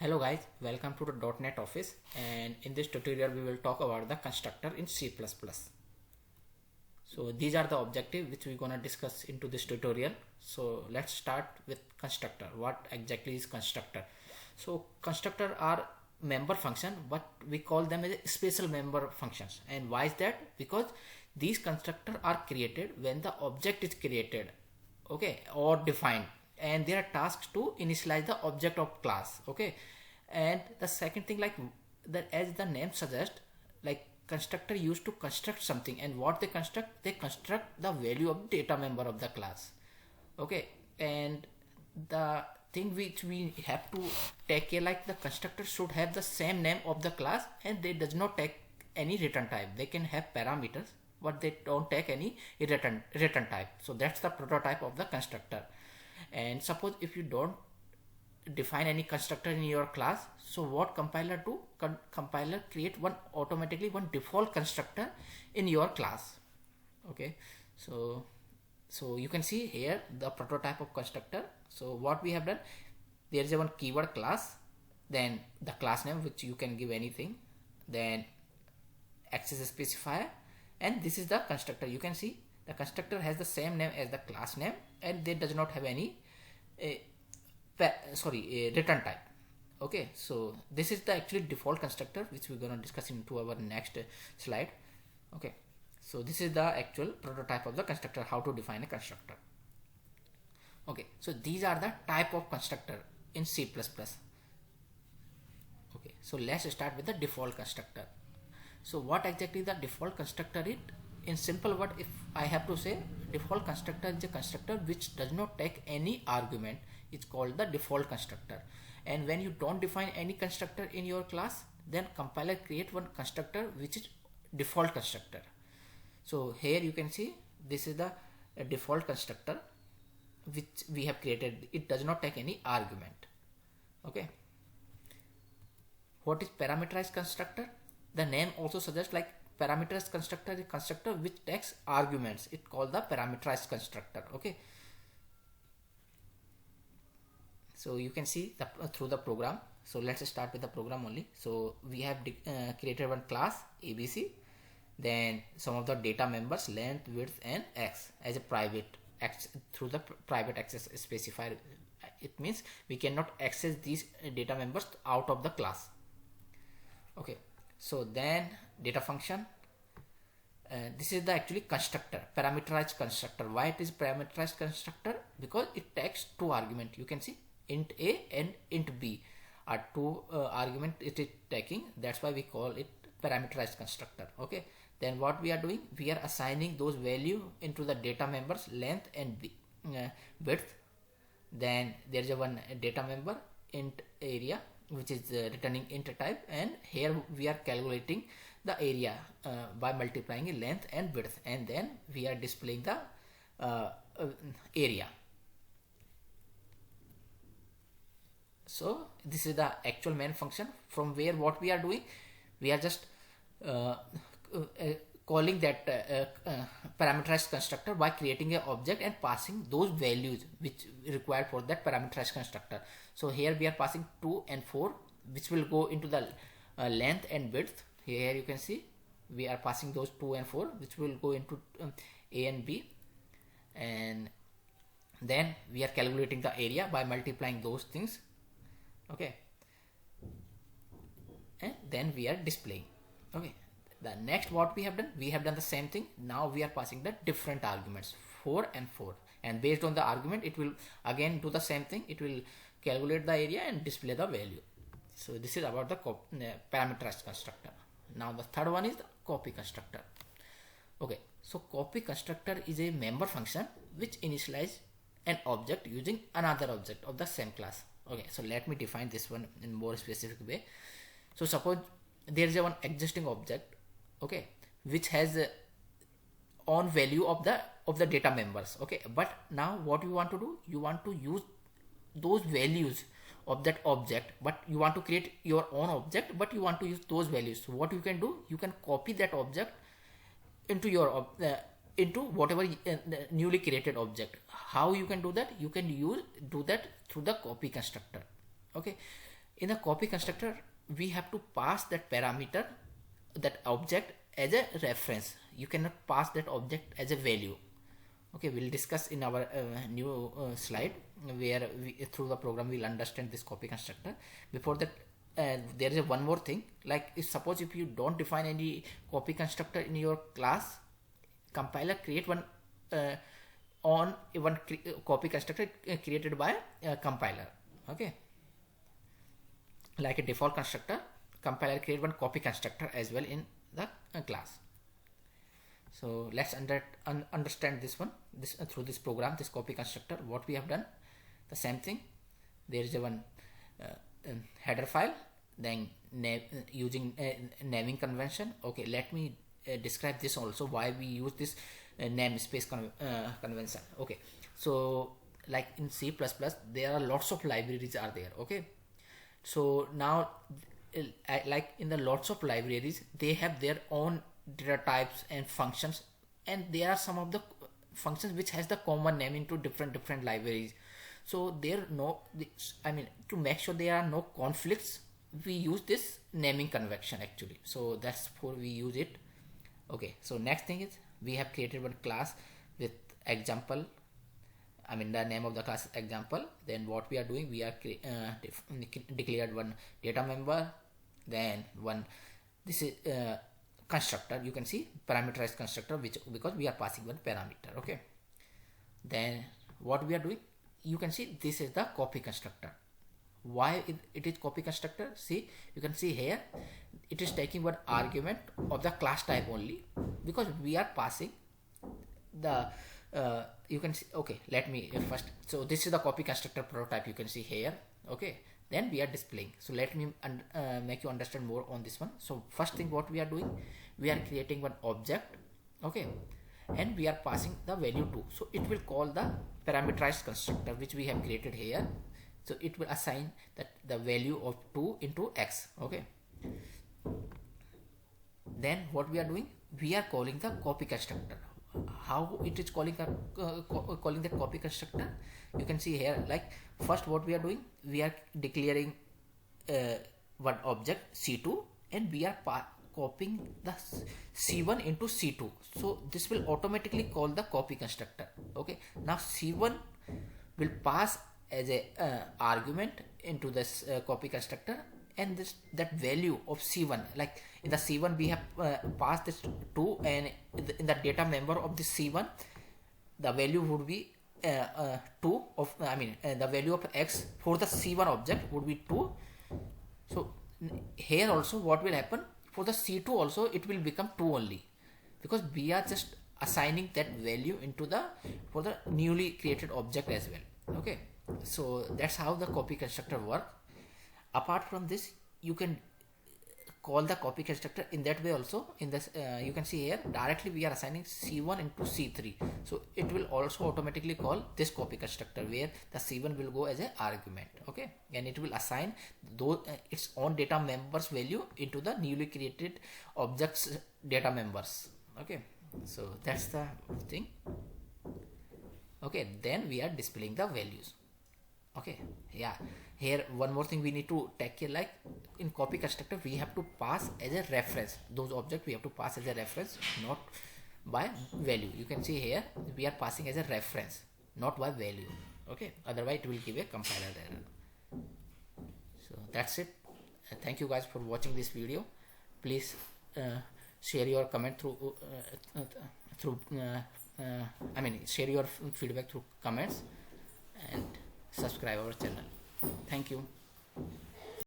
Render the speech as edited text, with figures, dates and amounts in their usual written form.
Hello guys, welcome to the .NET Office, and in this tutorial we will talk about the constructor in C++. So these are the objectives which we're gonna discuss into this tutorial. So let's start with constructor. What exactly is constructor? So constructor are member function, but we call them as special member functions. And why is that? Because these constructor are created when the object is created, okay, or defined, and they are tasked to initialize the object of class, okay. And the second thing, like that, as the name suggests, like constructor used to construct something, and what they construct the value of data member of the class, okay. And the thing which we have to take care, like the constructor should have the same name of the class, and they does not take any return type. They can have parameters, but they don't take any return type. So that's the prototype of the constructor. And suppose if you don't define any constructor in your class, so what compiler do? Compiler create automatically one default constructor in your class, okay. So you can see here the prototype of constructor. So what we have done, there is a one keyword class, then the class name which you can give anything, then access specifier, and this is the constructor. You can see the constructor has the same name as the class name, and they does not have any return type, okay. So this is the actually default constructor which we're gonna discuss into our next slide, okay. So this is the actual prototype of the constructor, how to define a constructor, okay. So these are the type of constructor in C++, okay. So let's start with the default constructor. So what exactly the default constructor is? In simple word, if I have to say, default constructor is a constructor which does not take any argument. It's called the default constructor. And when you don't define any constructor in your class, then compiler create one constructor which is default constructor. So here you can see this is the default constructor which we have created. It does not take any argument, okay. What is parameterized constructor? The name also suggests, like parameterized constructor is a constructor which takes arguments. It called the parameterized constructor, okay. So you can see through the program. So let's start with the program only. So we have created one class ABC, then some of the data members length, width, and x as a private through the private access specifier. It means we cannot access these data members out of the class, okay. So then data function, this is the actually constructor, parameterized constructor. Why it is parameterized constructor? Because it takes two arguments. You can see int a and int b are two argument it is taking. That's why we call it parameterized constructor, okay. Then what we are doing, we are assigning those value into the data members length and width. Then there is a one data member int area which is returning int type, and here we are calculating the area by multiplying length and width, and then we are displaying the area. So this is the actual main function, from where what we are doing, we are just calling that parameterized constructor by creating an object and passing those values which required for that parameterized constructor. So here we are passing 2 and 4 which will go into the length and width. Here you can see we are passing those 2 and 4 which will go into A and B, and then we are calculating the area by multiplying those things, okay, and then we are displaying, okay. The next what we have done the same thing. Now we are passing the different arguments 4 and 4, and based on the argument it will again do the same thing. It will calculate the area and display the value. So this is about the parameterized constructor. Now the third one is the copy constructor, okay. So copy constructor is a member function which initializes an object using another object of the same class, okay. So let me define this one in more specific way. So suppose there is a one existing object, okay, which has a own value of the data members, okay. But now what you want to do, you want to use those values of that object, but you want to create your own object, but you want to use those values. So what you can do, you can copy that object into your into whatever newly created object. How you can do that? You can do that through the copy constructor, okay. In the copy constructor, we have to pass that parameter, that object as a reference. You cannot pass that object as a value. Okay, we'll discuss in our new slide where through the program we'll understand this copy constructor. Before that, there is one more thing, like suppose if you don't define any copy constructor in your class, compiler create one copy constructor created by compiler. Okay, like a default constructor, compiler create one copy constructor as well in the class. So let's understand this one, through this program, this copy constructor. What we have done, the same thing. There is a one header file, then using naming convention. Okay, let me describe this also, why we use this namespace convention. Okay, so like in C++, there are lots of libraries are there. Okay, so now like in the lots of libraries, they have their own data types and functions, and there are some of the functions which has the common name into different libraries. So there no, I mean, to make sure there are no conflicts, we use this naming convention actually. So that's for we use it. Okay, so next thing is we have created one class with example. I mean, the name of the class is example. Then what we are doing, we are declared one data member, then one, this is constructor. You can see parameterized constructor, which because we are passing one parameter. Okay, then what we are doing, you can see this is the copy constructor. Why it is copy constructor? See, you can see here it is taking one argument of the class type only, because we are passing the you can see. Okay, let me first, so this is the copy constructor prototype, you can see here. Okay, then we are displaying. So let me make you understand more on this one. So first thing what we are doing, we are creating one object. Okay, and we are passing the value 2. So it will call the parameterized constructor which we have created here. So it will assign that the value of 2 into x. Okay, then what we are doing, we are calling the copy constructor. How it is calling calling the copy constructor, you can see here. Like first what we are doing, we are declaring one object C2, and we are copying the C1 into C2. So this will automatically call the copy constructor. Okay, now C1 will pass as a argument into this copy constructor, and that value of C1, like in the C1 we have passed this 2, and in the data member of this C1 the value would be 2 of, I mean the value of x for the C1 object would be 2. So here also what will happen, for the C2 also it will become 2 only, because we are just assigning that value into the for the newly created object as well. Okay, so that's how the copy constructor work. Apart from this, you can call the copy constructor in that way also. In this you can see here directly we are assigning C1 into C3, so it will also automatically call this copy constructor where the C1 will go as an argument. Okay, and it will assign those its own data members value into the newly created objects data members. Okay, so that's the thing. Okay, then we are displaying the values. Okay, yeah, here one more thing we need to take care, like in copy constructor we have to pass as a reference those objects, we have to pass as a reference, not by value. You can see here we are passing as a reference, not by value. Okay, otherwise it will give a compiler error. So that's it. Thank you guys for watching this video. Please share your comment through I mean share your feedback through comments, and subscribe our channel. Thank you.